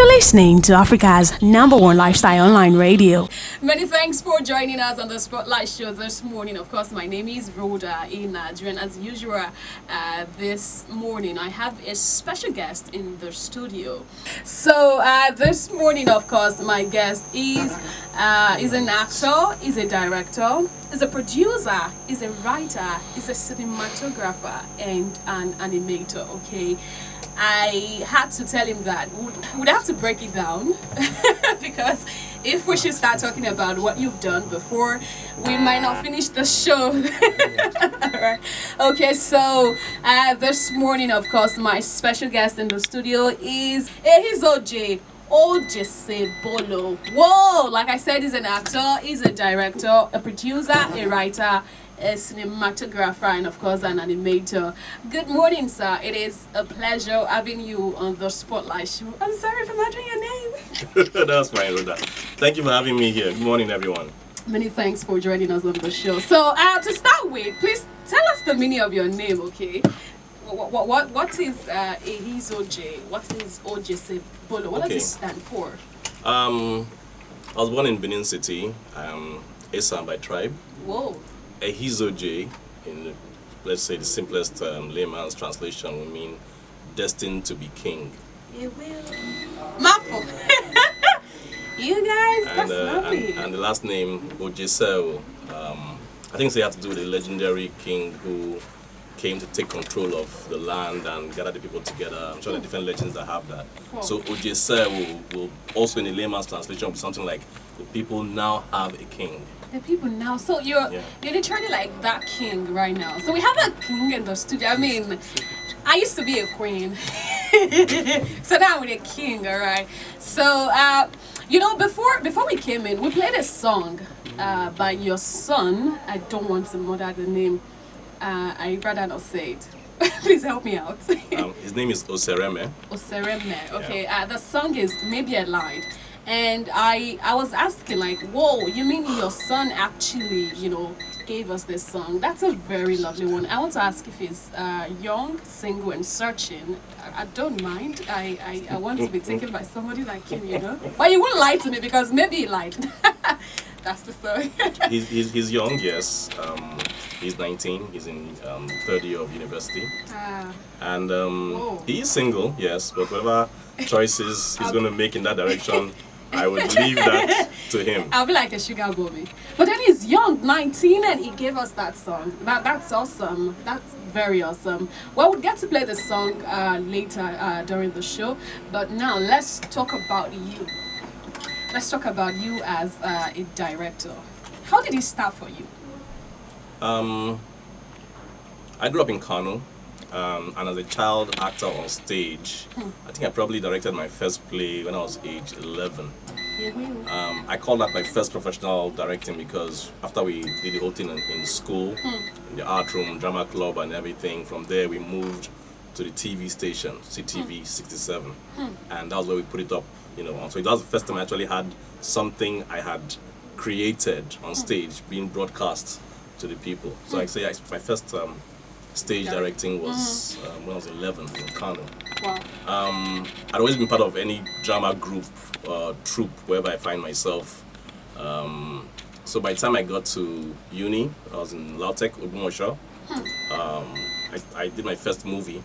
You're listening to Africa's #1 lifestyle online radio. Many thanks for joining us on the Spotlight Show this morning. Of course, my name is Rhoda Inadri, and as usual, this morning I have a special guest in the studio. So this morning, of course, my guest is an actor, is a director, is a producer, is a writer, is a cinematographer, and an animator. Okay. I had to tell him that we'd have to break it down because if we should start talking about what you've done before, we might not finish the show. Alright. Okay, so this morning, of course, my special guest in the studio is Ehizoje Bolo. Whoa! Like I said, he's an actor, he's a director, a producer, a writer, a cinematographer, and of course an animator. Good morning, sir. It is a pleasure having you on the Spotlight Show. I'm sorry for murdering your name. That's fine, Rhoda. Thank you for having me here. Good morning, everyone. Many thanks for joining us on the show. So to start with, please tell us the meaning of your name, okay? What is Ehizoje? What is Ojese Bolo? What does it stand for? I was born in Benin City. Esan by tribe. Whoa. Ehizoje, in let's say the simplest layman's translation, would mean destined to be king. It will. Mouthful. You guys, that's lovely. And the last name, Ojese, I think they have to do with the legendary king who came to take control of the land and gather the people together. I'm sure there are different legends that have that. Cool. So Ojese will also in the layman's translation be something like the people now have a king. The people now, so you're literally like that king right now. So we have a king in the studio. I mean, I used to be a queen, so now I'm a king. All right. So before we came in, we played a song by your son. I don't want to murder the name. I'd rather not say it. Please help me out. His name is Osereme. Osereme. Okay. Yeah. The song is Maybe I Lied. And I was asking, like, whoa, you mean your son actually, gave us this song? That's a very lovely one. I want to ask if he's young, single, and searching. I don't mind. I want to be taken by somebody like you, But you wouldn't lie to me because maybe he lied. That's the story. he's young, yes. He's 19. He's in third year of university. And he is single, yes. But whatever choices he's going to make in that direction, I would leave that to him. I'll be like a sugar baby. But then he's young, 19, and he gave us that song. That's awesome. That's very awesome. Well, we'll get to play the song later during the show. But now let's talk about you. Let's talk about you as a director. How did it start for you? I grew up in Kano. And as a child actor on stage, I think I probably directed my first play when I was age 11. I call that my first professional directing because after we did the whole thing in school, in the art room, drama club and everything, from there we moved to the TV station, CTV 67. And that was where we put it up, So that was the first time I actually had something I had created on stage being broadcast to the people. So I say my first stage directing was when I was 11 in Kano. Wow. I'd always been part of any drama group, troupe, wherever I find myself. So by the time I got to uni, I was in Lautech, Ubumosho. I did my first movie.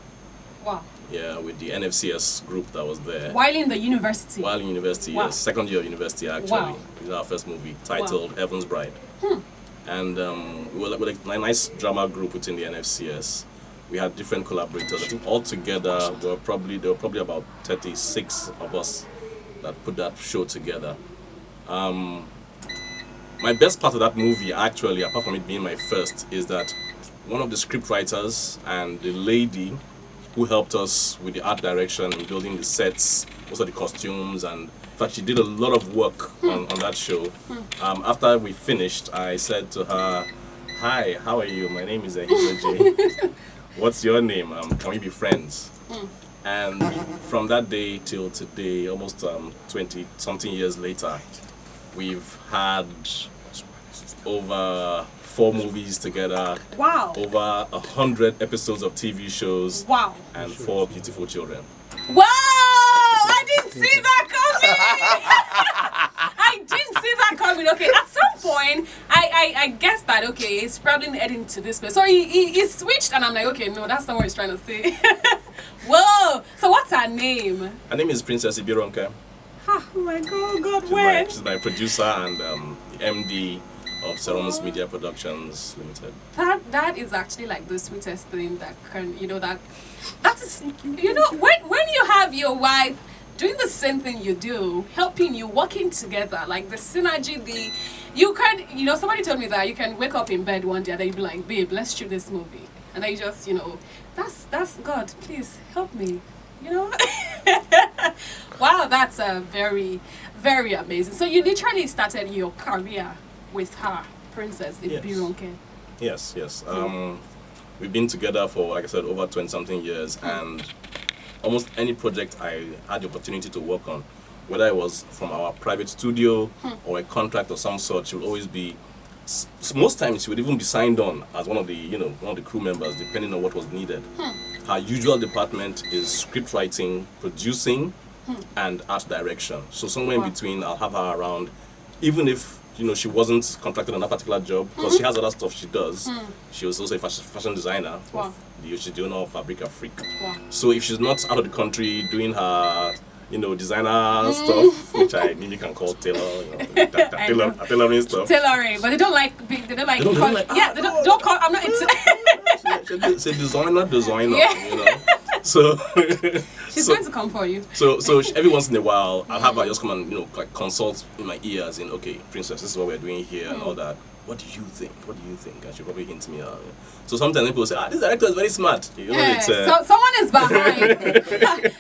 Wow. Yeah, with the NFCS group that was there. While in the university? While in university, wow. Yes. Second year of university, actually. Wow. This is our first movie, titled Heaven's Bride. And we were like a nice drama group within the NFCS. We had different collaborators. I think altogether there were probably about 36 of us that put that show together. My best part of that movie, actually, apart from it being my first, is that one of the script writers and the lady who helped us with the art direction and building the sets, also the costumes, and in fact she did a lot of work on that show. After we finished, I said to her, "Hi, how are you? My name is Ehizoje. What's your name? Can we be friends?" And from that day till today, almost 20-something years later, we've had over 4 movies together. Wow. Over 100 episodes of TV shows. Wow. And 4 beautiful children. Wow! I didn't see that that, okay, it's probably heading to this place. So he switched, and I'm like, okay, no, that's not what he's trying to say. Whoa! So what's her name? Her name is Princess Ibironke. Oh my God, when? She's my producer and MD of Ceromus Media Productions Limited. That is actually like the sweetest thing that can, that is, when you have your wife doing the same thing you do, helping you, working together, like the synergy, somebody told me that you can wake up in bed one day and then you'll be like, babe, let's shoot this movie. And then you just, that's God, please help me, Wow, that's very, very amazing. So you literally started your career with her, Princess Ibironke. Yes. We've been together for, like I said, over 20-something years, and almost any project I had the opportunity to work on, whether it was from our private studio or a contract of some sort, she will always be. Most times she would even be signed on as one of the crew members, depending on what was needed. Her usual department is script writing, producing, and art direction. So somewhere in between, I'll have her around, even if she wasn't contracted on a particular job, because she has other stuff she does. She was also a fashion designer. Wow. She's doing all Fabrica Freak. Wow. So if she's not out of the country doing her designer stuff, which I maybe can call tailoring stuff. Tailoring, but they don't like. They don't like. Don't call. I'm not into. She's a designer. Yeah. So she's going to come for you. So every once in a while, I'll have her just come and like consult in my ears in, okay, Princess, this is what we're doing here and all that. What do you think? And she'll probably hint me out. So sometimes people say, this director is very smart. So someone is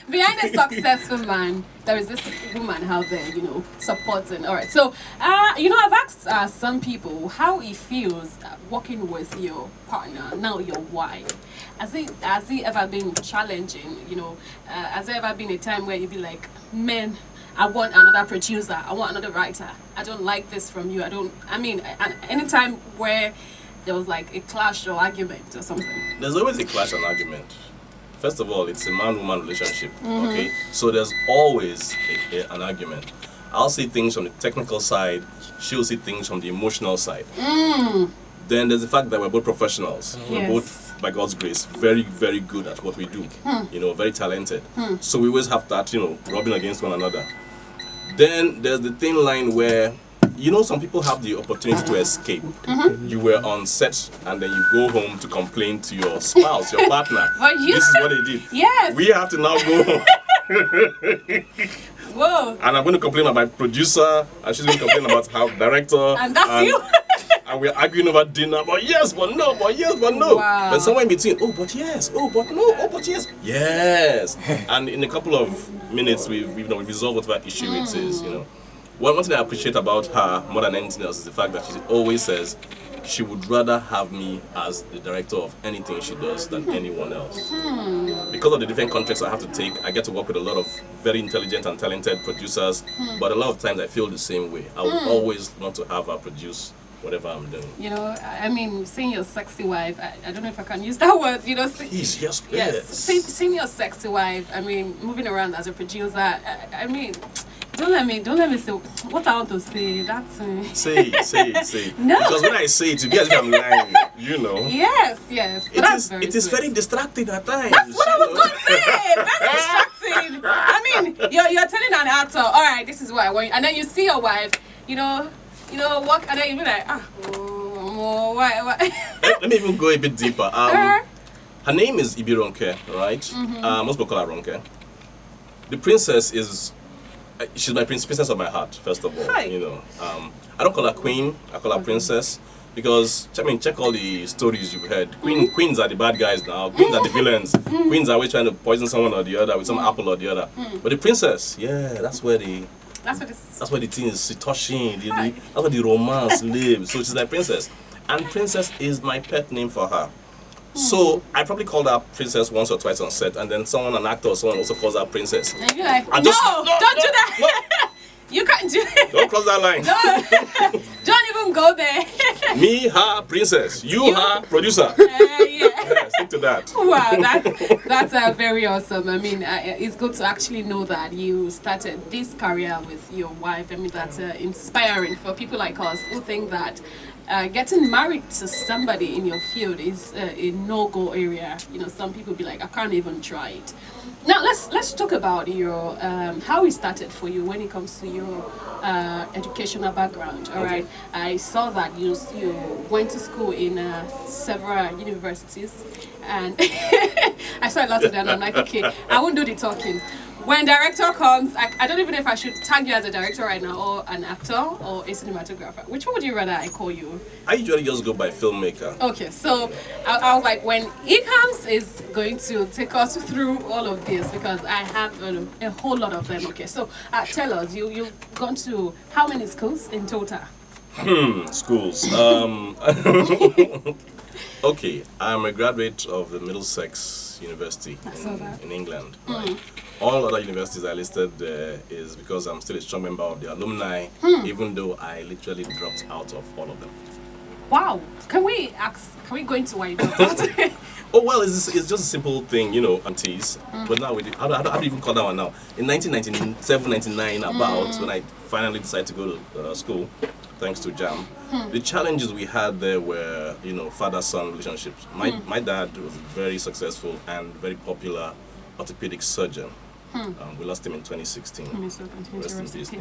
behind a successful man. There is this woman out there, supporting. All right. So, I've asked some people how it feels working with your partner, now your wife. Has it ever been challenging? Has there ever been a time where you'd be like, man, I want another producer, I want another writer, I don't like this from you, anytime where there was like a clash or argument or something? There's always a clash and argument. First of all, it's a man-woman relationship, okay? So there's always an argument. I'll see things from the technical side, she'll see things from the emotional side. Then there's the fact that we're both professionals. We're both, by God's grace, very, very good at what we do. Very talented. So we always have that, rubbing against one another. Then there's the thin line where, some people have the opportunity to escape. You were on set and then you go home to complain to your spouse, your partner. This is what they did. Yes. We have to now go home. Whoa. And I'm going to complain about my producer, and she's going to complain about her director. And that's you. And we're arguing over dinner, but yes, but no, but yes, but no. Wow. But somewhere in between, oh, but yes, oh, but no, oh, but yes, yes. And in a couple of minutes, we've resolved whatever issue it is, One thing I appreciate about her more than anything else is the fact that she always says she would rather have me as the director of anything she does than anyone else. Because of the different contracts I have to take, I get to work with a lot of very intelligent and talented producers, but a lot of times I feel the same way. I would always want to have her produce whatever I'm doing. Seeing your sexy wife, I don't know if I can use that word, Please, yes. Seeing your sexy wife, moving around as a producer, don't let me say what I want to say. That's Say it. No. Because when I say it, you guys I'm lying, Yes. It is very distracting at times. That's what I was going to say. Very distracting. You're telling an actor, all right, this is what I want, and then you see your wife, walk, and then you be like, why? Let me even go a bit deeper. Her name is Ibironke, right? Most people call her Ronke. The princess is. She's my princess of my heart, first of all. Hi. I don't call her queen, I call her princess. Because, check all the stories you've heard. Queens are the bad guys now, queens are the villains. Queens are always trying to poison someone or the other with some apple or the other. But the princess, that's where the thing is touching, that's where the romance lives. So she's my princess. And princess is my pet name for her. So I probably called her princess once or twice on set, and then an actor or someone also calls her princess. And you're like, don't do that. No. You can't do it. Don't cross that line. No. Don't even go there. Me, her, princess. You, her, producer. Stick to that. Wow, that's very awesome. It's good to actually know that you started this career with your wife. That's inspiring for people like us who think that getting married to somebody in your field is a no-go area. You know, some people be like, I can't even try it. Now let's talk about your how it started for you when it comes to your educational background. All right, I saw that you went to school in several universities, and I saw a lot of them. I'm like, okay, I won't do the talking. When director comes, I don't even know if I should tag you as a director right now, or an actor, or a cinematographer. Which one would you rather I call you? I usually just go by filmmaker. Okay, so I was like, when he comes, is going to take us through all of this, because I have a whole lot of them. Okay, so tell us, you've gone to how many schools in total? Schools. Okay, I'm a graduate of the Middlesex University in England. Right? All other universities I listed there is because I'm still a strong member of the alumni, even though I literally dropped out of all of them. Wow. Can we go into why you dropped out? Oh, well, it's just a simple thing, you know, aunties. But now, how do you even call that one now? In 1997, 99, about, when I finally decided to go to school, thanks to JAM, the challenges we had there were, you know, father-son relationships. My dad was very successful and very popular orthopedic surgeon. We lost him in 2016. Rest in peace.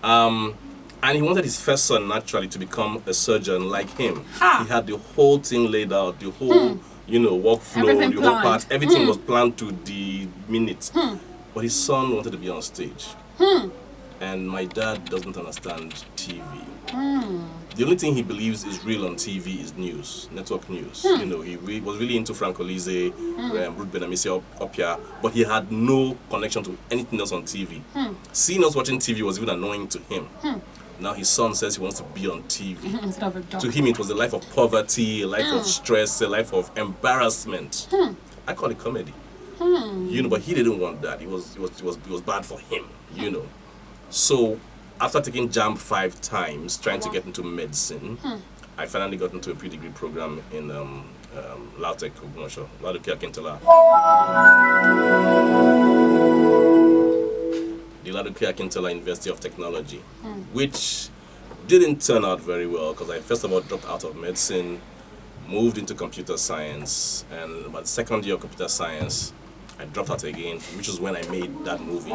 Amen. And he wanted his first son naturally to become a surgeon like him. He had the whole thing laid out, the whole, you know, workflow, everything the planned. whole part. Everything was planned to the minute. But his son wanted to be on stage. And my dad doesn't understand TV. The only thing he believes is real on TV is news, network news. You know, he was really into Frank Olize, Ruth Benamisi up here, but he had no connection to anything else on TV. Seeing us watching TV was even annoying to him. Now his son says he wants to be on TV. Instead of a doctor. To him, it was a life of poverty, a life of stress, a life of embarrassment. I call it comedy. You know, but he didn't want that. It was bad for him. You know, so after taking JAMB 5 times, trying to get into medicine, I finally got into a pre-degree program in LAUTECH, Ladoke Akintola. The Ladoke Akintola University of Technology, which didn't turn out very well because I first of all dropped out of medicine, moved into computer science, and about the second year of computer science, I dropped out again, which is when I made that movie,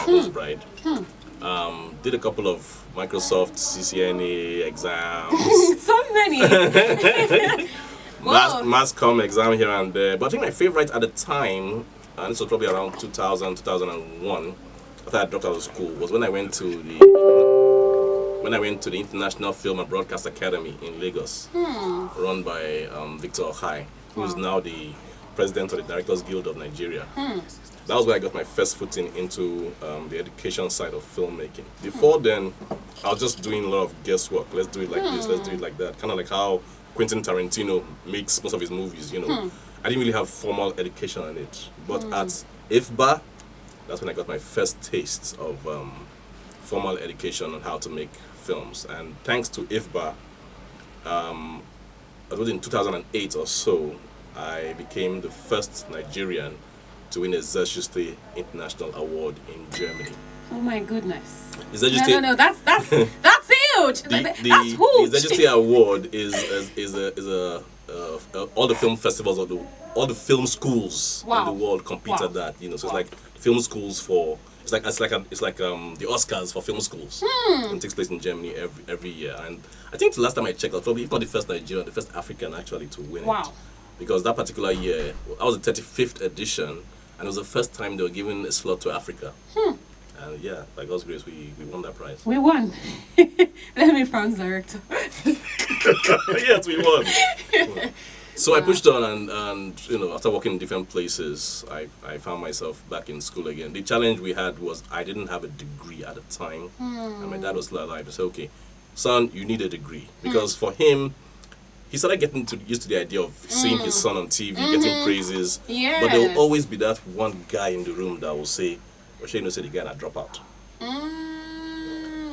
Rose Bride. Did a couple of Microsoft CCNA exams. So many. Mass comm exam here and there. But I think my favorite at the time, and this was probably around 2000, 2001, after I dropped out of school, was when I went to the International Film and Broadcast Academy in Lagos, run by Victor Ohai, who is now the president of the Directors Guild of Nigeria. That was where I got my first footing into the education side of filmmaking. Before then, I was just doing a lot of guesswork. Let's do it like this, let's do it like that. Kind of like how Quentin Tarantino makes most of his movies, you know. I didn't really have formal education on it. But at IFBA, that's when I got my first taste of formal education on how to make films. And thanks to IFBA, it was in 2008 or so, I became the first Nigerian to win a Zesjuste International Award in Germany. Oh my goodness! No, that's huge. That's huge. The Zesjuste Award is all the film festivals of all the film schools in the world compete at that. You know, so it's like film schools for. It's like the Oscars for film schools. It takes place in Germany every year, and I think the last time I checked, I was probably if not the first Nigerian, the first African actually to win it. Because that particular year, I was the 35th edition, and it was the first time they were giving a slot to Africa. And yeah, by God's grace, we won that prize. We won. Let me France director. Yes, we won. So I pushed on, and you know, after working in different places, I found myself back in school again. The challenge we had was I didn't have a degree at the time, and my dad was still alive. I said, okay, son, you need a degree. Because for him, he started getting used to the idea of seeing his son on TV, getting praises. Yes. But there will always be that one guy in the room that will say, Oshino said the guy and drop out.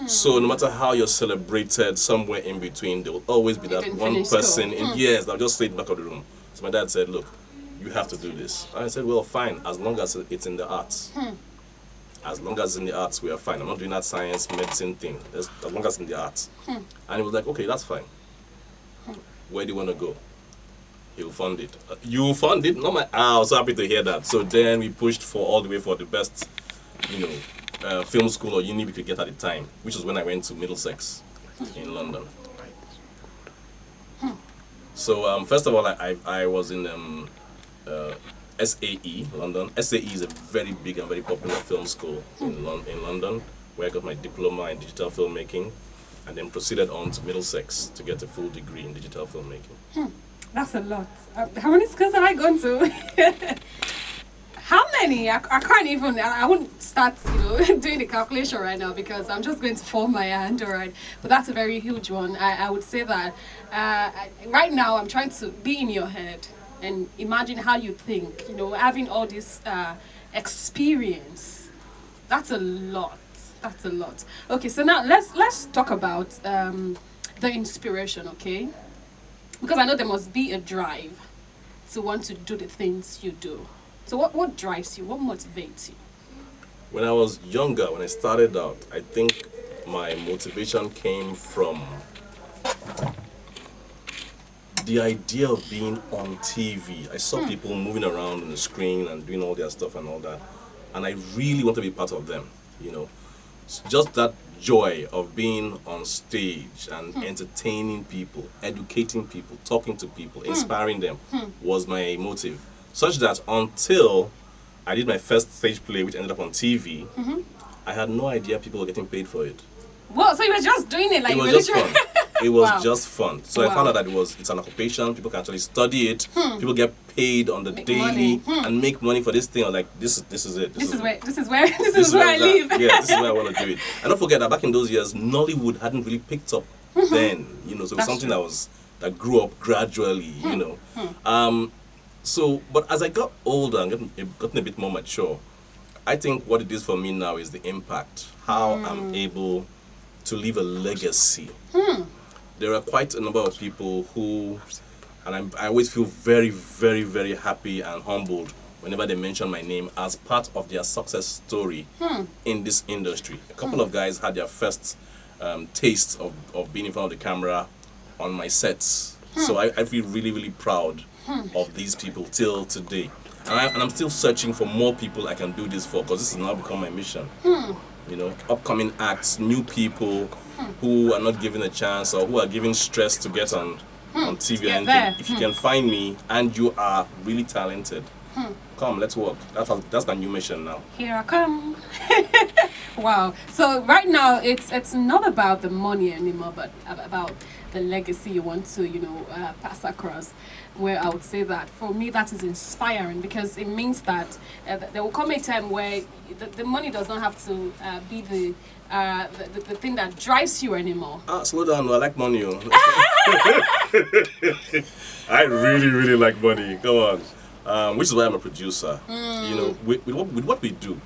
So no matter how you're celebrated, somewhere in between, there will always be that one person in years that'll just stay in the back of the room. So my dad said, look, you have to do this. And I said, well, fine, as long as it's in the arts. As long as it's in the arts, we are fine. I'm not doing that science, medicine thing. As long as it's in the arts. And he was like, okay, that's fine. Where do you want to go? He'll fund it. You fund it? No, I was so happy to hear that. So then we pushed for all the way for the best, film school or uni we could get at the time, which was when I went to Middlesex in London. So first of all, I was in SAE, London. SAE is a very big and very popular film school in London, where I got my diploma in digital filmmaking, and then proceeded on to Middlesex to get a full degree in digital filmmaking. That's a lot. How many schools have I gone to? How many? I can't even, I wouldn't start, doing the calculation right now because I'm just going to form my hand, all right? But that's a very huge one. I would say that right now I'm trying to be in your head and imagine how you think, having all this experience. That's a lot. That's a lot. Okay, so now let's talk about the inspiration, okay? Because I know there must be a drive to want to do the things you do. So what drives you? What motivates you? When I was younger, when I started out, I think my motivation came from the idea of being on TV. I saw people moving around on the screen and doing all their stuff and all that. And I really want to be part of them, Just that joy of being on stage and entertaining people, educating people, talking to people, inspiring them was my motive. Such that until I did my first stage play, which ended up on TV, I had no idea people were getting paid for it. Well, so you were just doing it like it you were was just literally... fun. It was Wow. just fun. So I found out that it's an occupation. People can actually study it. People get paid on the Make daily money. and make money for this thing. I was like, this is it. This is where I live. Yeah, this is where I want to do it. And don't forget that back in those years, Nollywood hadn't really picked up then. So it was That's something true. that grew up gradually. So, but as I got older and gotten a bit more mature, I think what it is for me now is the impact. How I'm able to leave a legacy. There are quite a number of people who, and I always feel very, very, very happy and humbled whenever they mention my name as part of their success story in this industry. A couple of guys had their first taste of being in front of the camera on my sets. So I feel really, really proud of these people till today. And I'm still searching for more people I can do this for, because this has now become my mission. Upcoming acts, new people who are not given a chance or who are given stress to get on TV or anything. there. If you can find me and you are really talented, come, let's work. That's my new mission now. Here I come. Wow. So right now it's not about the money anymore, but about the legacy you want to pass across. Where I would say that for me that is inspiring, because it means that there will come a time where the money does not have to be the thing that drives you anymore. Slow down, I like money. I really, really like money. Come on. Which is why I'm a producer. With what we do,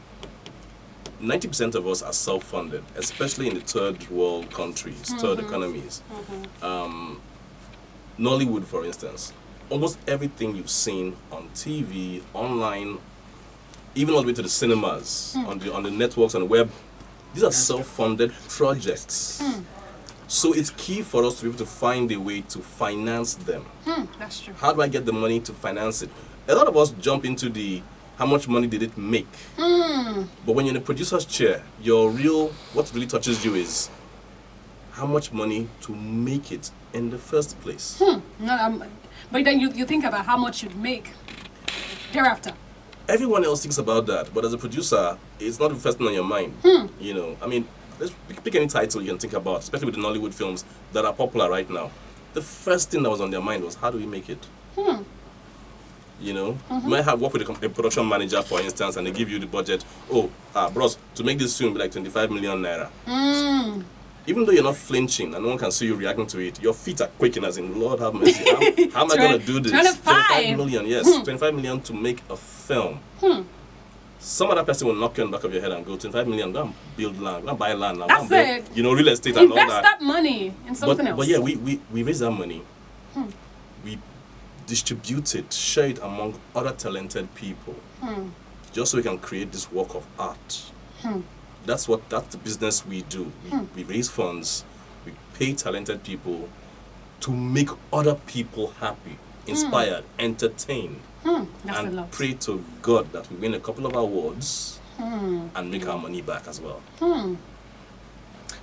90% of us are self-funded, especially in the third world countries, third economies. Nollywood, for instance, almost everything you've seen on TV, online, even all the way to the cinemas, on the networks and web, these are self-funded projects. So it's key for us to be able to find a way to finance them. That's true. How do I get the money to finance it? A lot of us jump into how much money did it make? But when you're in a producer's chair, what really touches you is how much money to make it in the first place. But then you think about how much you'd make thereafter. Everyone else thinks about that, but as a producer, it's not the first thing on your mind. I mean, let's pick any title you can think about, especially with the Nollywood films that are popular right now. The first thing that was on their mind was, how do we make it? You might have worked with a production manager, for instance, and they give you the budget. Bros, to make this film be like 25 million naira. Even though you're not flinching and no one can see you reacting to it, your feet are quaking as in, Lord have mercy. How am I going to do this? 25 million, yes. 25 million to make a film. Some other person will knock you on the back of your head and go, 25 million, go and build land, go and buy land. That's it. Real estate and all that. Invest that money in something else. But yeah, we raise that money. We distribute it, share it among other talented people. Just so we can create this work of art. That's the business we do. We raise funds, we pay talented people, to make other people happy, inspired, entertained, That's a and lot. pray to God that we win a couple of awards and make our money back as well.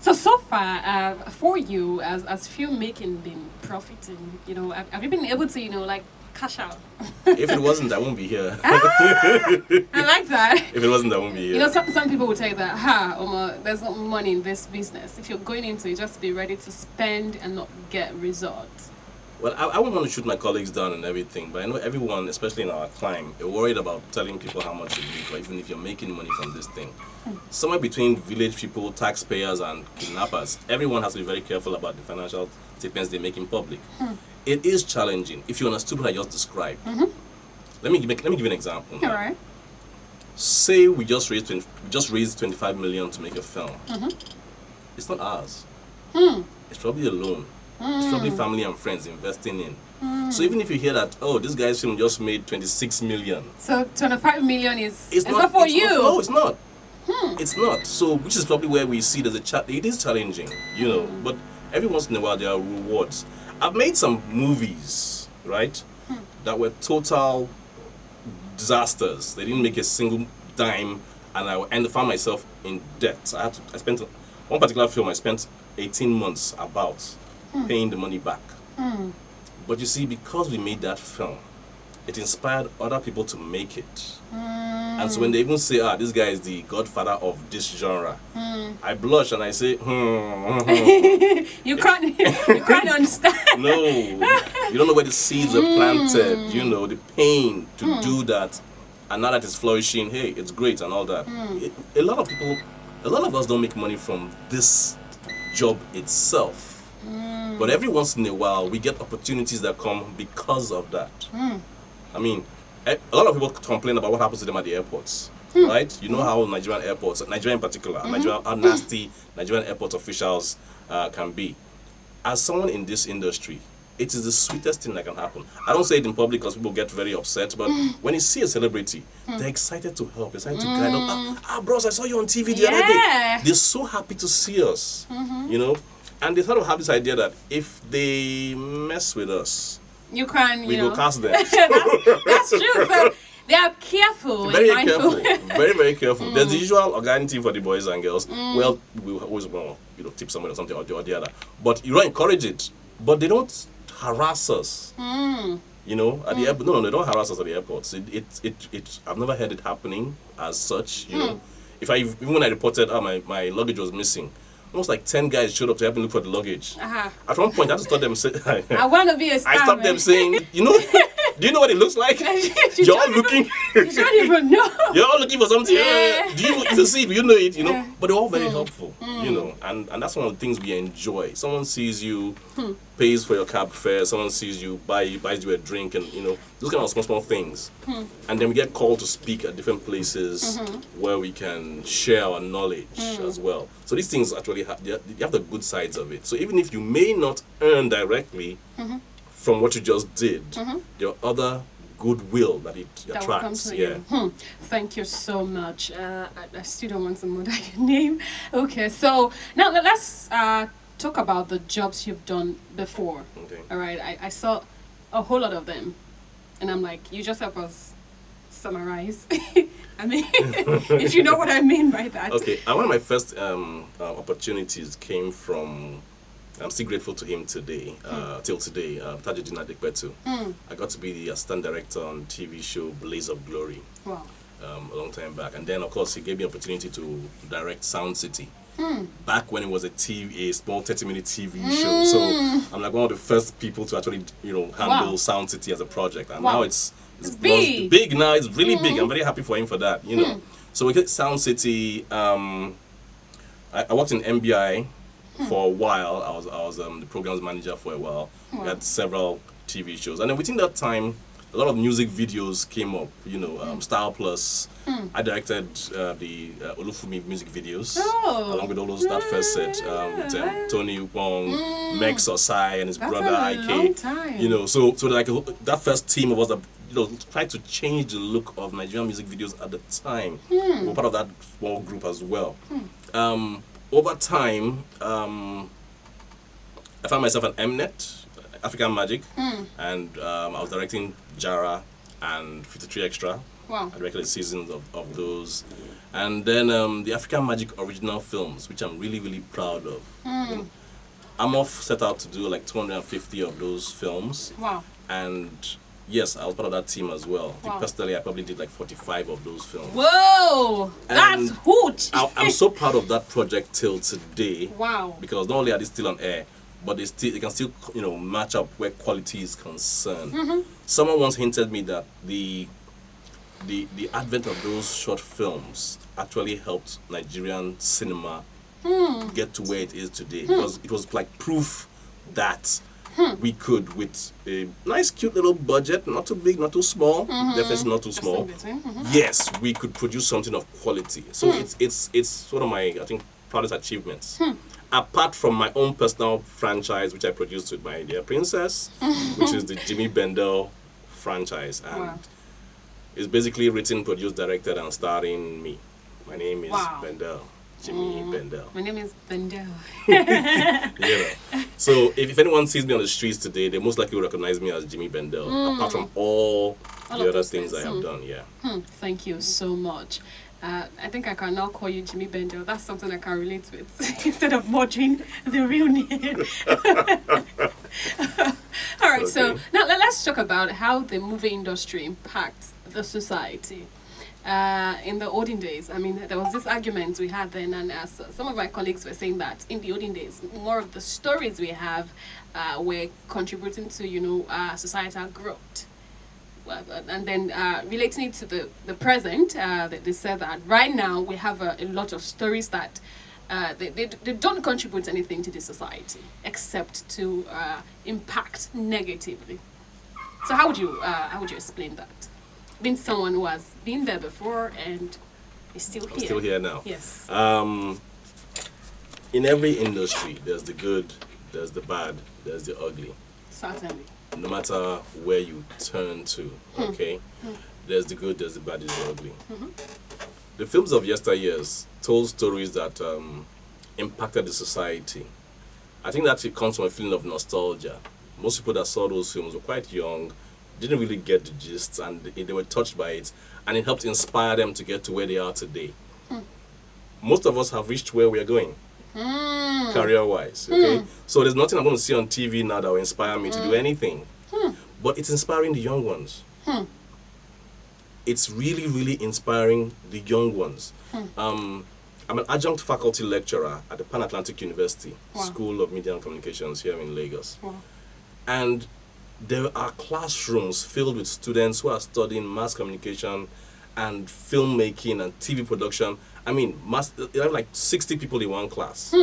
So far, for you as filmmaking been profiting, you know, have you been able to, you know, like cash out? If it wasn't, I won't be here. I like that. If it wasn't, I won't be here. You know, some people would say that, there's not money in this business. If you're going into it, just be ready to spend and not get results. Well, I wouldn't want to shoot my colleagues down and everything, but I know everyone, especially in our climb, are worried about telling people how much you make, or even if you're making money from this thing. Somewhere between village people, taxpayers, and kidnappers, everyone has to be very careful about the financial statements they make in public. It is challenging if you understood what I just described. Let me give you an example. All right. Say we just raised 25 million to make a film. It's not ours. It's probably a loan. It's probably family and friends investing in. So even if you hear that, oh, this guy's film just made 26 million. So 25 million is not for you. No, it's not. It's not. So which is probably where we see there's it is challenging, you know. But every once in a while there are rewards. I've made some movies, right, that were total disasters. They didn't make a single dime, and I found myself in debt. I spent one particular film. I spent 18 months about paying the money back. But you see, because we made that film, it inspired other people to make it. And so when they even say, this guy is the godfather of this genre, I blush and I say, You can't understand. No, you don't know where the seeds are planted, you know, the pain to do that. And now that it's flourishing, hey, it's great and all that. A lot of us don't make money from this job itself. But every once in a while, we get opportunities that come because of that. I mean, a lot of people complain about what happens to them at the airports, right? You know how Nigerian airports, Nigeria in particular, how nasty Nigerian airport officials can be. As someone in this industry, it is the sweetest thing that can happen. I don't say it in public because people get very upset, but when you see a celebrity, they're excited to help, excited to guide us. Bros, I saw you on TV the other day. They're so happy to see us, you know? And they sort of have this idea that if they mess with us, we will cast them. that's true. So they are careful. Very careful. Very, very careful. There's the usual organic team for the boys and girls. Well, we always want to tip someone or something or the other. But you don't encourage it. But they don't harass us. You know, at the airport. No, they don't harass us at the airports. I've never heard it happening as such. You know, even when I reported, my luggage was missing. Almost like 10 guys showed up to help me look for the luggage. At one point, I just thought them say, I want to be a star. I stopped them saying, you know, do you know what it looks like? You're all looking. You don't even know. You're all looking for something. Do you see? You know it, you know. But they're all very helpful, you know. And that's one of the things we enjoy. Someone sees you, pays for your cab fare. Someone sees you, buys you a drink, and you know those kind of small things. And then we get called to speak at different places where we can share our knowledge as well. So these things actually you have the good sides of it. So even if you may not earn directly from what you just did, there are other goodwill that it attracts. Thank you so much. I still don't want to know that your name. Okay, so now let's talk about the jobs you've done before. Okay. All right, I saw a whole lot of them, and I'm like, you just help us summarize. I mean, if you know what I mean by that. Okay, one of my first opportunities came from. I'm still grateful to him today, till today, Tajudeen Adekbetu. I got to be the assistant director on the TV show Blaze of Glory. Wow. A long time back. And then, of course, he gave me an opportunity to direct Sound City. Back when it was a small 30-minute TV show. So I'm like one of the first people to actually, handle Sound City as a project. And now it's big. Big now. It's really big. I'm very happy for him for that, you know. So we get Sound City. I worked in MBI for a while. I was the programs manager for a while. Wow. We had several TV shows. And then within that time, a lot of music videos came up, Style Plus. I directed the Olufumi music videos, along with all those, that first set, with Tony Upong, Mex Osai and his brother IK. So like that first team was tried to change the look of Nigerian music videos at the time. We were part of that small group as well. Over time, I found myself at Mnet. African Magic, and I was directing Jara and 53 Extra. Wow. I directed seasons of those. And then the African Magic original films, which I'm really, really proud of. I'm off set out to do like 250 of those films. Wow. And yes, I was part of that team as well. Wow. Personally, I probably did like 45 of those films. Whoa! And That's huge! I'm so proud of that project till today. Wow. Because not only are they still on air, but they can still match up where quality is concerned. Someone once hinted me that the advent of those short films actually helped Nigerian cinema get to where it is today, because it was like proof that we could, with a nice cute little budget, not too big, not too small, definitely not too small, yes, we could produce something of quality. So it's sort of my, I think, proudest achievements. Apart from my own personal franchise, which I produced with my dear princess, which is the Jimmy Bendel franchise, and it's basically written, produced, directed, and starring me. My name is Bendel, Jimmy Bendel. My name is Bendel. So if anyone sees me on the streets today, they most likely will recognize me as Jimmy Bendel, apart from all the other things I have done. Thank you so much. I think I can now call you Jimmy Bendel. That's something I can relate with instead of murdering the real name. All right, so now let's talk about how the movie industry impacts the society. In the olden days, I mean, there was this argument we had then, and as some of my colleagues were saying that in the olden days, more of the stories we have were contributing to, societal growth. And then relating it to the present, they said that right now we have a lot of stories that they don't contribute anything to the society except to impact negatively. So how would you explain that? Being someone who has been there before and is still here. Still here now. Yes. In every industry, there's the good, there's the bad, there's the ugly. Certainly. No matter where you turn to, okay? There's the good, there's the bad, there's the ugly. The films of yesteryears told stories that impacted the society. I think that it comes from a feeling of nostalgia. Most people that saw those films were quite young, didn't really get the gist, and they were touched by it, and it helped inspire them to get to where they are today. Most of us have reached where we are going, career-wise, okay? So there's nothing I'm going to see on TV now that will inspire me to do anything. But it's inspiring the young ones. It's really, really inspiring the young ones. I'm an adjunct faculty lecturer at the Pan-Atlantic University School of Media and Communications here in Lagos. And there are classrooms filled with students who are studying mass communication and filmmaking and TV production. I mean, you have like 60 people in one class.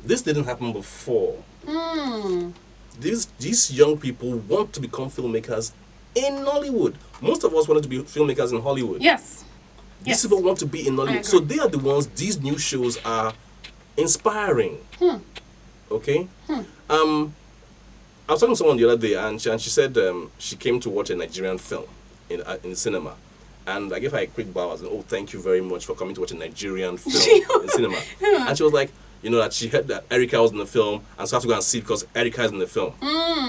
This didn't happen before. These young people want to become filmmakers in Nollywood. Most of us wanted to be filmmakers in Hollywood. Yes. These people want to be in Nollywood. So they are the ones, these new shows are inspiring. Okay? I was talking to someone the other day, and she said she came to watch a Nigerian film in the cinema. And I gave her a quick bow. I was like, oh, thank you very much for coming to watch a Nigerian film in cinema. And she was like, that she heard that Erica was in the film, and so I have to go and see it because Erica is in the film.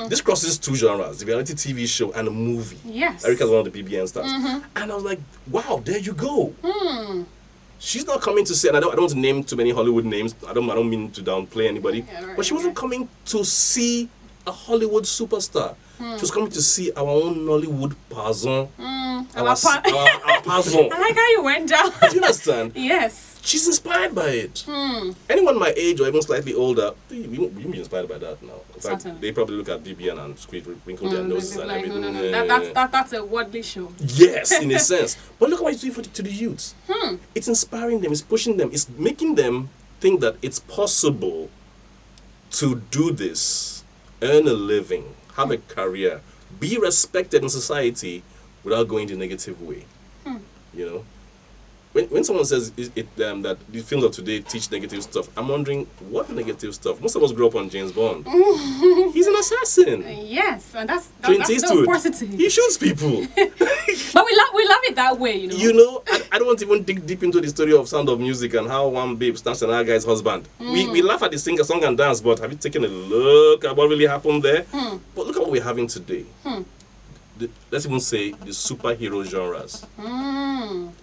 This crosses two genres, the reality TV show and a movie. Yes. Erica's one of the BBN stars. And I was like, wow, there you go. She's not coming to see, and I don't want to name too many Hollywood names. I don't mean to downplay anybody. But she wasn't coming to see a Hollywood superstar. She was coming to see our own Nollywood Pazon. Our Pazon. I like how you went down. Do you understand? Yes. She's inspired by it. Anyone my age or even slightly older, we won't be inspired by that now. In fact, they probably look at BBN and wrinkle their noses and everything. No. That's a worldly show. Yes, in a sense. But look at what it's doing to the youth. It's inspiring them, it's pushing them, it's making them think that it's possible to do this, earn a living, have a career, be respected in society without going the negative way. when someone says that the films of today teach negative stuff, I'm wondering what negative stuff. Most of us grew up on James Bond. He's an assassin. Yes, and that's Clint so Eastwood. positive. He shoots people. But we love it that way, you know. You know, I don't want to even dig deep into the story of Sound of Music and how one babe snatched another guy's husband. We laugh at the singer, song and dance, but have you taken a look at what really happened there? But look at what we're having today. Let's even say the superhero genres.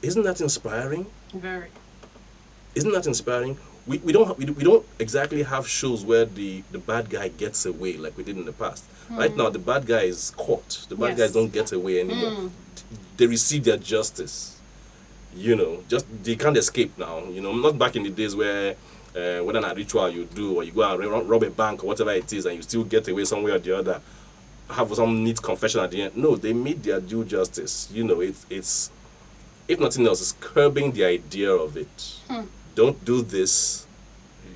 Isn't that inspiring? Very. Isn't that inspiring? We don't exactly have shows where the bad guy gets away like we did in the past. Right now, the bad guy is caught. The bad guys don't get away anymore. They receive their justice. You know, just they can't escape now. You know, not back in the days where whether a ritual you do or you go and rob a bank or whatever it is and you still get away some way or the other. Have some neat confession at the end. No, they meet their due justice. You know, it's if nothing else, it's curbing the idea of it. Don't do this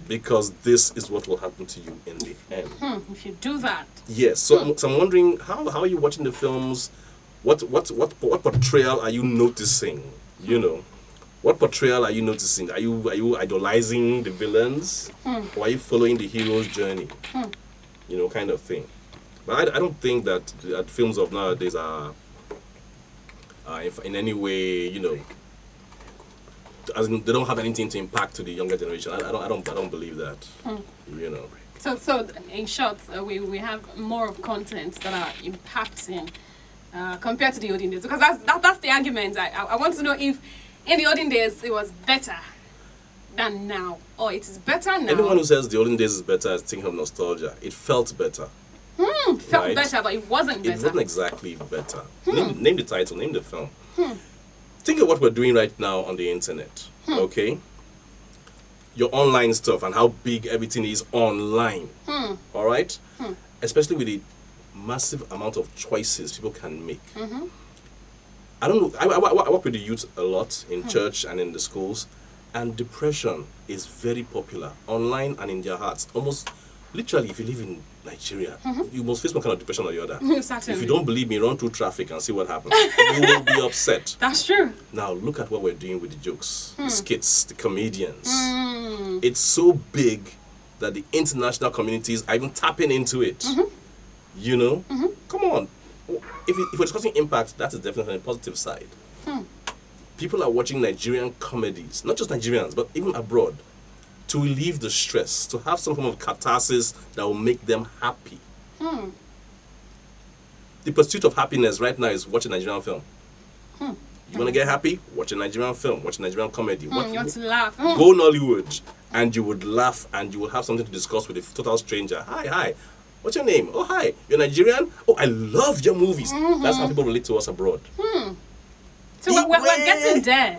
because this is what will happen to you in the end. If you do that. Yes. So, so I'm wondering how are you watching the films? What portrayal are you noticing? You know, what portrayal are you noticing? Are you idolizing the villains, or are you following the hero's journey? You know, kind of thing. But I don't think that films of nowadays are in any way, you know, as in, they don't have anything to impact to the younger generation. I don't believe that. You know. So in short, we have more of content that are impacting compared to the olden days, because that's the argument. I want to know if in the olden days it was better than now, or it is better now. Anyone who says the olden days is better is thinking of nostalgia. It felt better. Felt better, but it wasn't better. It wasn't exactly better. Name the title, name the film. Think of what we're doing right now on the internet, okay? Your online stuff and how big everything is online, all right? Especially with the massive amount of choices people can make. I don't know, I work with the youth a lot in church and in the schools, and depression is very popular online and in their hearts. Almost literally, if you live in Nigeria, you must face one kind of depression or the other. Certainly. If you don't believe me, run through traffic and see what happens. You will be upset. That's true. Now, look at what we're doing with the jokes, the skits, the comedians. It's so big that the international communities are even tapping into it. You know? Come on. If we're discussing impact, that is definitely on the positive side. People are watching Nigerian comedies, not just Nigerians, but even abroad, to relieve the stress, to have some form of catharsis that will make them happy. The pursuit of happiness right now is watching a Nigerian film. You want to get happy? Watch a Nigerian film, watch a Nigerian comedy. You want to laugh. Go Nollywood, and you would laugh, and you will have something to discuss with a total stranger. Hi. What's your name? Oh, hi. You're Nigerian? Oh, I love your movies. That's how people relate to us abroad. So we're getting there.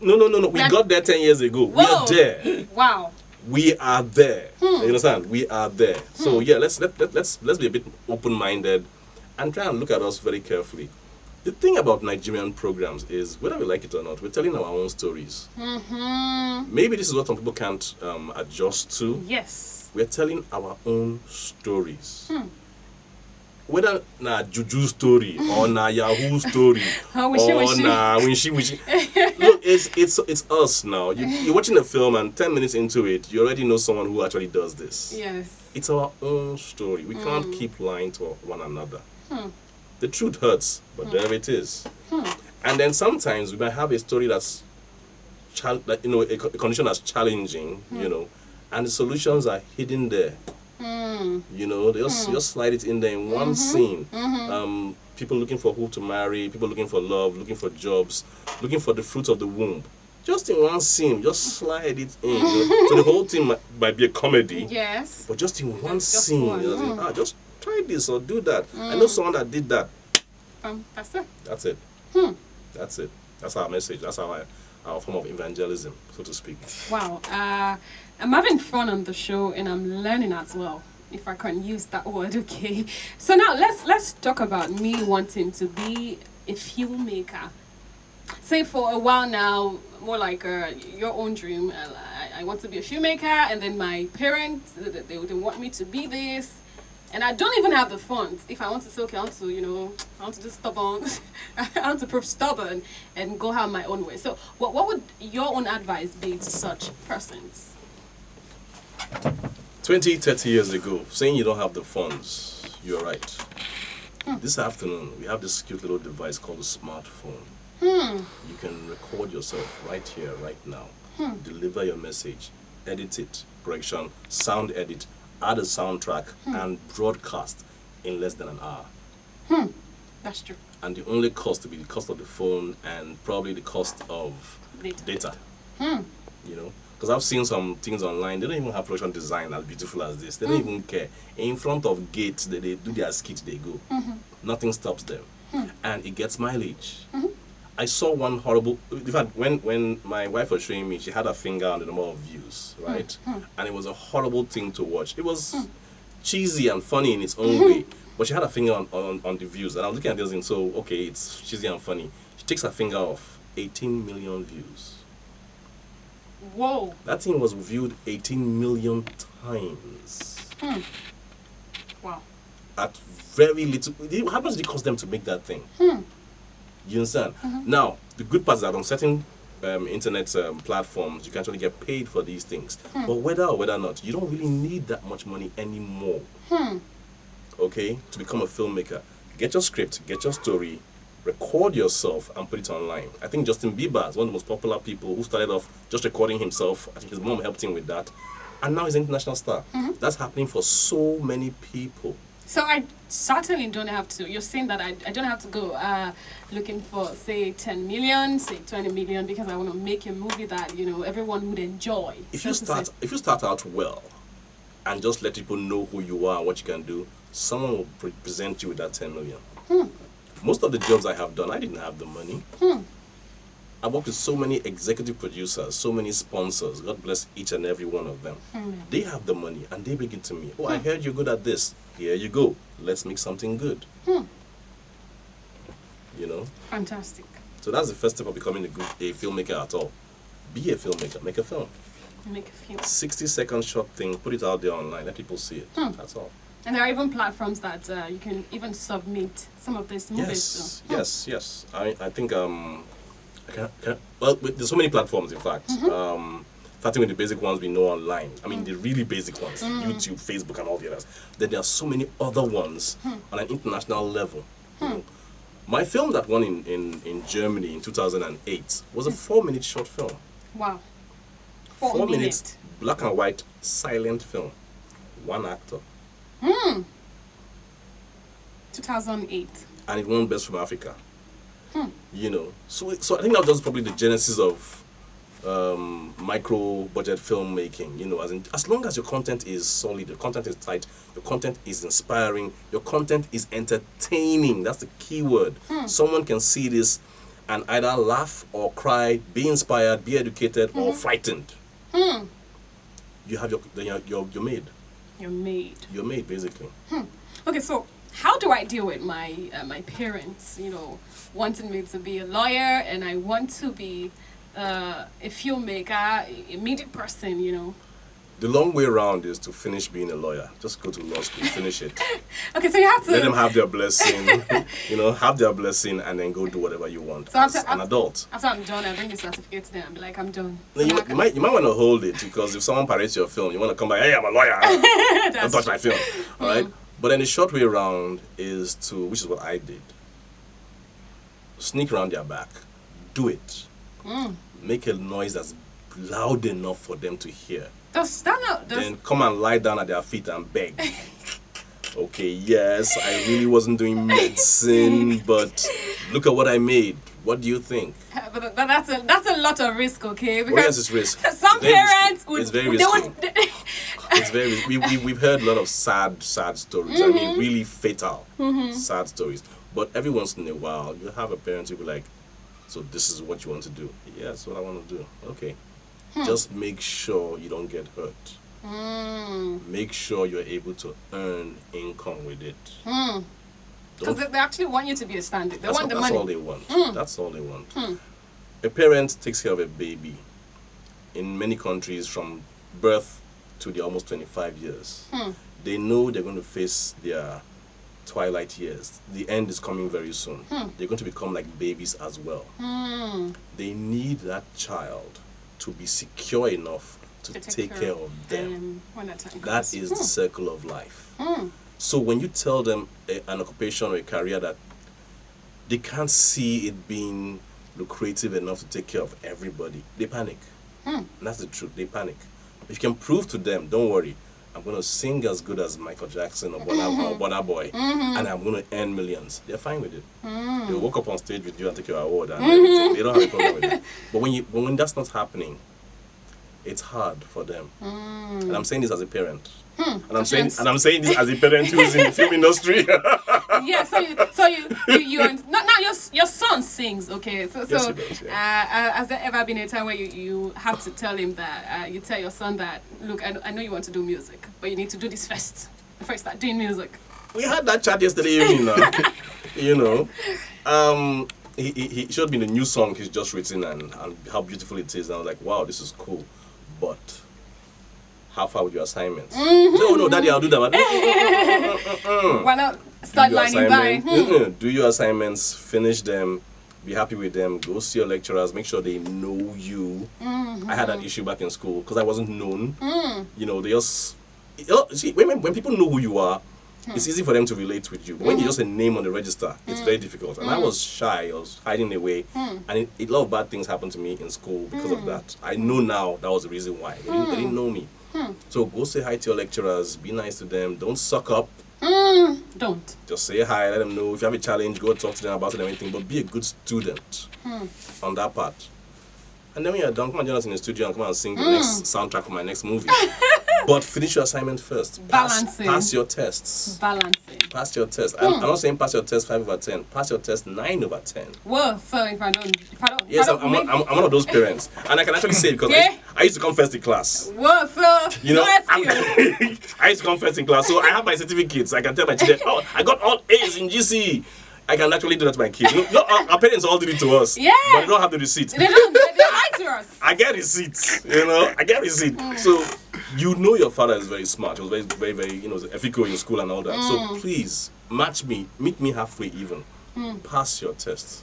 No. We got there 10 years ago. Whoa. We are there. Wow. We are there. You understand? We are there. So yeah, let's be a bit open-minded and try and look at us very carefully. The thing about Nigerian programs is, whether we like it or not, we're telling our own stories. Maybe this is what some people can't adjust to. Yes. We're telling our own stories. Whether na Juju story or na Yahoo story or na Winshi. Look, it's us now. You're watching a film and 10 minutes into it, you already know someone who actually does this. Yes. It's our own story. We can't keep lying to one another. The truth hurts, but there it is. And then sometimes we might have a story that's, a condition that's challenging, and the solutions are hidden there. You know, they just slide it in there in one scene. People looking for who to marry, people looking for love, looking for jobs, looking for the fruit of the womb. Just in one scene, just slide it in. So the whole thing might be a comedy. Yes. But just in one scene, just try this or do that. I know someone that did that. That's it. That's it. That's it. That's our message. That's our form of evangelism, so to speak. Wow. I'm having fun on the show and I'm learning as well, if I can use that word, okay? So now let's talk about me wanting to be a filmmaker. Say for a while now, more like your own dream. I want to be a filmmaker, and then my parents, they want me to be this. and I don't even have the funds. If I want to say, okay, I want to just stubborn, I want to prove stubborn and go have my own way. So what would your own advice be to such persons? 20, 30 years ago, saying you don't have the funds, you're right. This afternoon, we have this cute little device called a smartphone. You can record yourself right here, right now. Deliver your message, edit it, correction, sound edit, add a soundtrack, and broadcast in less than an hour. That's true. And the only cost will be the cost of the phone and probably the cost of data. You know? Because I've seen some things online, they don't even have production design as beautiful as this. They don't even care. In front of gates, they do their skit, they go. Nothing stops them. And it gets mileage. I saw one horrible, in fact, when my wife was showing me, she had her finger on the number of views, right? And it was a horrible thing to watch. It was cheesy and funny in its own way, but she had her finger on the views. And I was looking at this and so, okay, it's cheesy and funny. She takes her finger off, 18 million views. Whoa. That thing was viewed 18 million times. Wow. At very little. How much did it cost them to make that thing? You understand? Now, the good part is that on certain internet platforms, you can actually get paid for these things. But whether or whether not, you don't really need that much money anymore. Okay? To become a filmmaker. Get your script, get your story, record yourself and put it online. I think Justin Bieber is one of the most popular people who started off just recording himself. I think his mom helped him with that. And now he's an international star. That's happening for so many people. So I certainly don't have to, you're saying that I don't have to go looking for, say, 10 million, say 20 million, because I want to make a movie that, everyone would enjoy. If you start out well and just let people know who you are and what you can do, someone will present you with that 10 million. Most of the jobs I have done, I didn't have the money. I worked with so many executive producers, so many sponsors. God bless each and every one of them. They have the money and they bring it to me. Oh, I heard you're good at this. Here you go. Let's make something good. You know? Fantastic. So that's the first step of becoming a filmmaker at all. Be a filmmaker. Make a film. Make a film. 60-second short thing. Put it out there online. Let people see it. That's all. And there are even platforms that you can even submit some of these movies. Yes. I think well, there's so many platforms, in fact. Starting with the basic ones we know online. I mean, the really basic ones, YouTube, Facebook, and all the others. Then there are so many other ones on an international level. My film that won in Germany in 2008 was a 4-minute short film. Wow. 4 minutes, black and white, silent film. One actor. 2008. And it won Best from Africa. You know, so I think that was probably the genesis of micro budget filmmaking. You know, as long as your content is solid, your content is tight, your content is inspiring, your content is entertaining. That's the key word. Someone can see this and either laugh or cry, be inspired, be educated, or frightened. You have you're made. You're made. You're made, basically. Okay, so how do I deal with my my parents, wanting me to be a lawyer, and I want to be a filmmaker, a media person, The long way around is to finish being a lawyer. Just go to law school, finish it. Okay, so you have to let them have their blessing, have their blessing, and then go do whatever you want so as an adult. After I'm done, I bring the certificate to them and be like, I'm done. So you might want to hold it, because if someone parades your film, you want to come back, hey, I'm a lawyer. Don't touch my film. All right? But then the short way around is which is what I did, sneak around their back, do it. Make a noise that's loud enough for them to hear. Then come and lie down at their feet and beg. Okay, yes, I really wasn't doing medicine, but look at what I made. What do you think? But that's a lot of risk, okay? Because yes, it's risk. Some parents would. It's very risky. It's very risky. We've heard a lot of sad stories. I mean, really fatal sad stories. But every once in a while, you have a parent who will be like, so this is what you want to do? Yeah, that's what I want to do. Okay. Just make sure you don't get hurt. Make sure you're able to earn income with it. Because they actually want you to be a standard. They want the money. That's all they want. That's all they want. A parent takes care of a baby in many countries from birth to the almost 25 years. They know they're going to face their twilight years. The end is coming very soon. They're going to become like babies as well. They need that child to be secure enough to take care of them. That is the circle of life. So when you tell them an occupation or a career that they can't see it being lucrative enough to take care of everybody, they panic. And that's the truth. They panic. If you can prove to them, don't worry, I'm going to sing as good as Michael Jackson or Burna Boy, and I'm going to earn millions. They're fine with it. They'll walk up on stage with you and take your award and everything. They don't have a problem with it. But when that's not happening, it's hard for them. And I'm saying this as a parent. And I'm saying this as a parent who's in the film industry. Yeah, so you now your son sings, okay? So Yes, he does, yeah. Has there ever been a time where you have to tell him that you tell your son that, look, I know you want to do music, but you need to do this first before you start doing music? We had that chat yesterday evening. You know, he showed me the new song he's just written and how beautiful it is. And I was like, wow, this is cool, but how far with your assignments? No, Daddy, I'll do that. Why not start lining by? Do your assignments, finish them, be happy with them, go see your lecturers, make sure they know you. I had that issue back in school because I wasn't known. You know, they just... see, when people know who you are, it's easy for them to relate with you. But when you're just a name on the register, it's very difficult. And I was shy, I was hiding away. And a lot of bad things happened to me in school because of that. I know now that was the reason why. They didn't know me. So go say hi to your lecturers, be nice to them, don't suck up. Don't. Just say hi, let them know. If you have a challenge, go talk to them about it and everything, but be a good student on that part. And then when you're done, come and join us in the studio and come and sing the next soundtrack for my next movie. But finish your assignment first. Pass your tests. Balancing. Pass your test. I'm not saying pass your test 5 over 10. Pass your test 9 over 10. Well, so if I don't Yes, I'm one of those parents. And I can actually say it because I used to come first in class. Well, so You know, I used to come first in class. So I have my certificates. I can tell my children, oh, I got all A's in GCE. I can actually do that to my kids. No, our parents all did it to us. Yeah. But they don't have the receipt. They don't lie to us. I get receipts, you know. I get receipt. So you know your father is very smart. He was very, very, you know, ethical in school and all that. So please meet me halfway even. Pass your tests.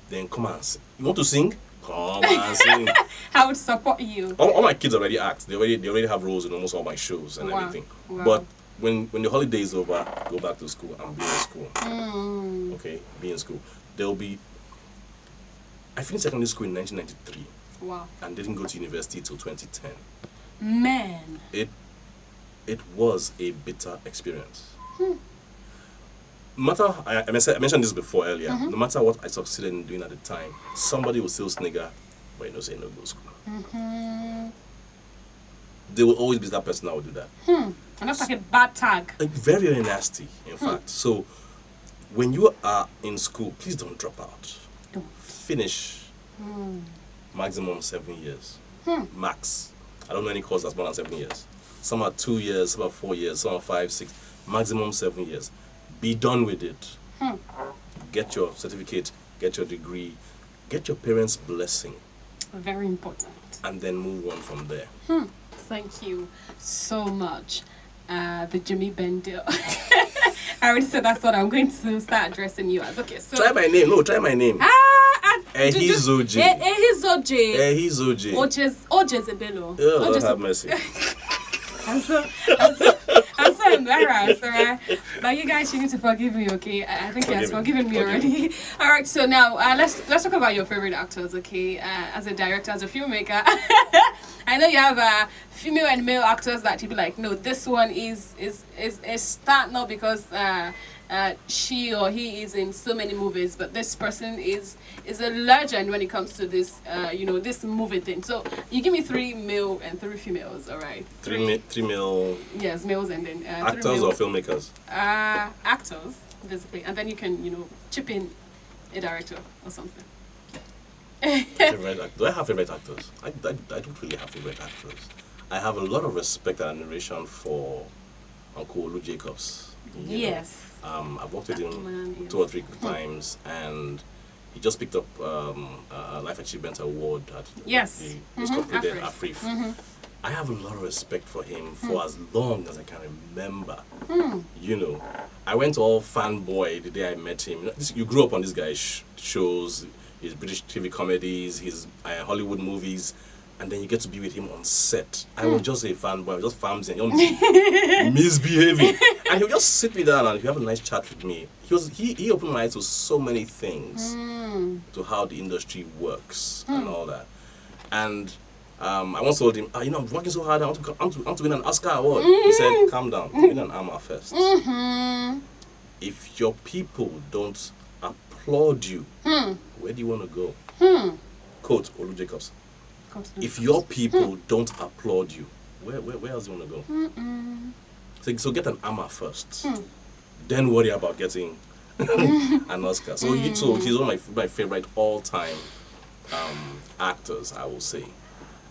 Then come and sing. You want to sing? Come and sing. I would support you. All my kids already act. They already have roles in almost all my shows and everything. Wow. But when the holiday is over, go back to school and be in school. Okay, be in school. I finished secondary school in 1993. Wow. And didn't go to university till 2010. Man. It was a bitter experience. I mentioned this before earlier. No matter what I succeeded in doing at the time, somebody will still snigger, but say no go to school. There will always be that person that will do that. And that's like a bad tag. Very, very nasty, in fact. So when you are in school, please don't drop out. Don't. Finish. Maximum 7 years. Max. I don't know any course that's more than 7 years. Some are 2 years, some are 4 years, some are 5, 6. Maximum 7 years. Be done with it. Get your certificate, get your degree, get your parents' blessing. Very important. And then move on from there. Thank you so much. The Jimmy Bendel. I already said that's what I'm going to start addressing you as. Okay, so try my name. No, try my name. Ehizoje. Ehizoje. Ojezebelo. Oh, Lord have mercy. I'm so embarrassed, alright? But you guys, you need to forgive me, okay? I think he has forgiven me already. Alright, so now let's talk about your favorite actors, okay? As a director, as a filmmaker, I know you have female and male actors that you be like, no, this one is star not because she or he is in so many movies, but this person is a legend when it comes to this this movie thing. So you give me 3 male and 3 females, all right? 3 male. Yes, males and then actors or filmmakers. Actors, basically, and then you can chip in a director or something. Do I have favorite actors? I don't really have favorite actors. I have a lot of respect and admiration for Uncle Olu Jacobs. Yes. I've worked with him 2 or 3 times, and he just picked up a Life Achievement Award at the Scotland Afrif. I have a lot of respect for him for as long as I can remember. You know, I went all fanboy the day I met him. You grew up on this guy's shows, his British TV comedies, his Hollywood movies, and then you get to be with him on set. I was just a fanboy, I was just famsing, misbehaving. And he'll just sit me down and he'll have a nice chat with me. He opened my eyes to so many things, to how the industry works and all that. And I once told him, I'm working so hard, I want to win an Oscar award. He said, calm down, win an AMA first. If your people don't applaud you, where do you want to go? Quote Olu Jacobs. If your people don't applaud you, where else do you want to go? So get an AMA first. Then worry about getting an Oscar. So he's one of my favorite all-time actors, I will say.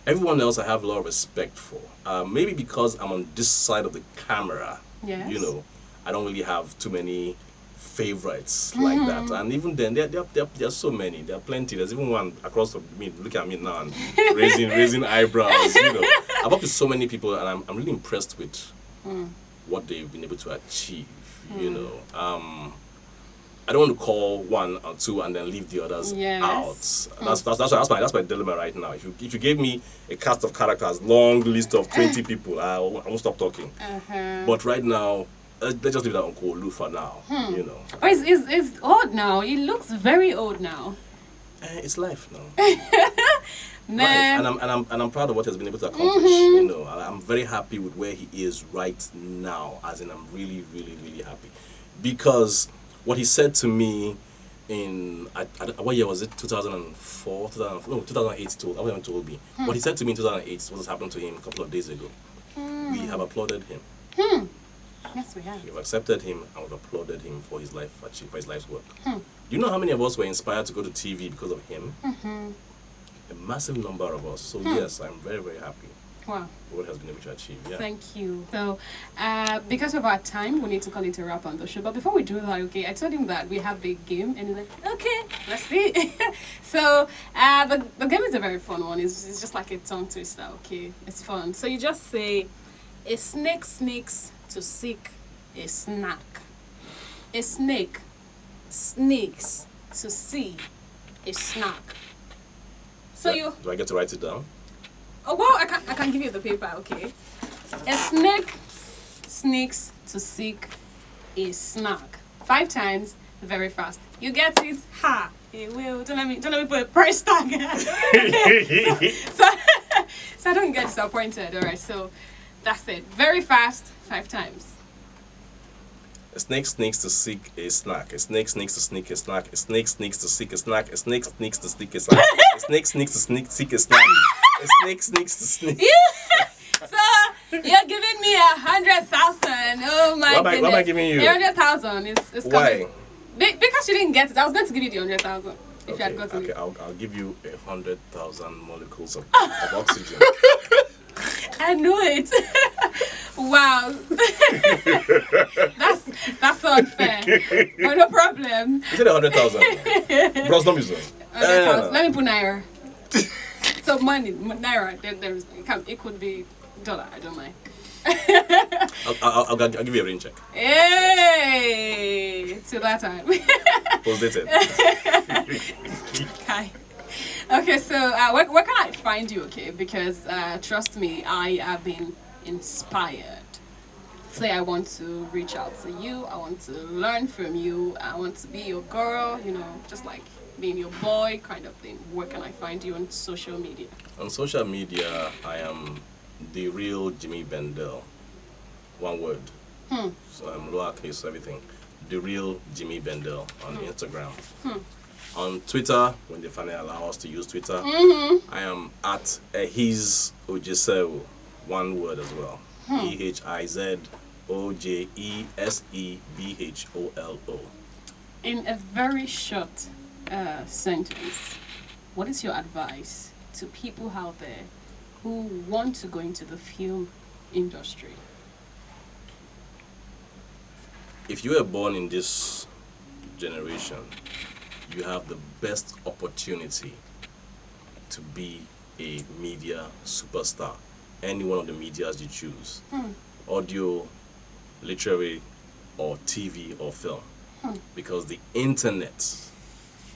Everyone else I have a lot of respect for. Maybe because I'm on this side of the camera. Yes. You know, I don't really have too many favorites like that. And even then, there are so many. There are plenty. There's even one across from me. Look at me now and raising eyebrows. You know, I've worked with so many people, and I'm really impressed with what they've been able to achieve. You know, I don't want to call one or two and then leave the others out. That's my dilemma right now. If you gave me a cast of characters, long list of 20 people, I won't stop talking. But right now, let's just leave that on Kolu for now. You know. Oh, it's old now. It looks very old now. It's life now. Man. Life. And I'm proud of what he's been able to accomplish. You know, I'm very happy with where he is right now. As in, I'm really, really, really happy because what he said to me in what year was it? 2004, 2008. Told me. What he said to me in 2008 was happened to him a couple of days ago. We have applauded him. Yes, we have. We've accepted him and we've applauded him for his life, for his life's work. Do you know how many of us were inspired to go to TV because of him? A massive number of us. So yes, I'm very, very happy. Wow. What has been able to achieve. Yeah. Thank you. So, because of our time, we need to call it a wrap on the show. But before we do that, okay, I told him that we have a game, and he's like, okay, let's see. So, the game is a very fun one. It's just like a tongue twister, okay? It's fun. So you just say, a snake sneaks to seek a snack. A snake sneaks to see a snack. So do I get to write it down? Oh, well, I can give you the paper, okay? A snake sneaks to seek a snack. 5 times, very fast. You get it? Ha! It will. Don't let me put a price tag. so I don't get disappointed. All right. So that's it. Very fast. 5 times. A snake sneaks to seek a snack. A snake sneaks to sneak a snack. A snake sneaks to seek a snack. A snake sneaks to seek a snack. A snake sneaks to seek a snack. A snake sneaks to sneak. So you're giving me 100,000. Oh my goodness. What am I giving you? 100,000 is coming. Why? Because you didn't get it. I was going to give you the 100,000 if you had gotten it. Okay, I'll give you 100,000 molecules of oxygen. I knew it. Wow. That's unfair. But no problem. You said 100,000. Bros, don't be so. 100,000. Let me put naira. So money, naira. It could be dollar. I don't mind. I'll give you a rain check. Hey, till that time. Post-dated. Okay, so where can I find you? Okay, because trust me, I have been inspired. Say I want to reach out to you. I want to learn from you. I want to be your girl. You know, just like being your boy kind of thing. Where can I find you on social media? On social media, I am the real Jimmy Bendel. One word. So I'm lowercase everything. The real Jimmy Bendel on Instagram. On Twitter, when they finally allow us to use Twitter, I am at Ehiz Ojeseo. One word as well. EHIZOJESEBHOLO. In a very short sentence, what is your advice to people out there who want to go into the film industry? If you were born in this generation, you have the best opportunity to be a media superstar. any one of the medias you choose. Audio, literary, or TV or film. Because the internet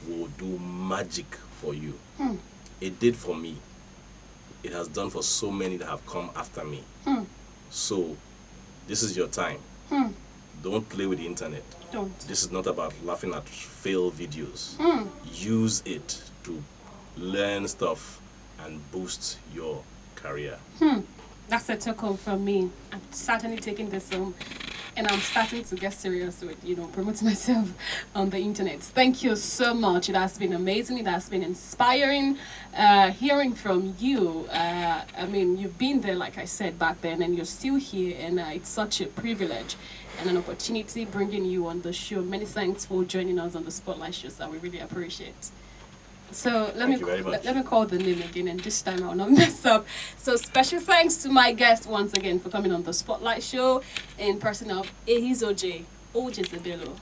will do magic for you. It did for me. It has done for so many that have come after me. So, this is your time. Don't play with the internet. Don't. This is not about laughing at failed videos. Use it to learn stuff and boost your career. That's a takeaway from me. I'm certainly taking this and I'm starting to get serious with, promoting myself on the internet. Thank you so much. It has been amazing. It has been inspiring hearing from you. I mean, you've been there, like I said, back then, and you're still here, and it's such a privilege and an opportunity bringing you on the show. Many thanks for joining us on the Spotlight shows that we really appreciate. So let me call the name again, and this time I'll not mess up. So special thanks to my guest once again for coming on the Spotlight show in person of Ehizoje Ojezebelo.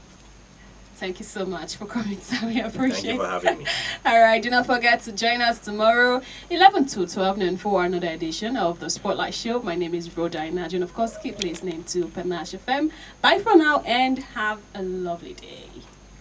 Thank you so much for coming, so we appreciate it. Thank you for having me. All right, do not forget to join us tomorrow, 11 to 12 noon for another edition of the Spotlight show. My name is Rhoda Inaj, and of course keep listening to Panache FM. Bye for now and have a lovely day.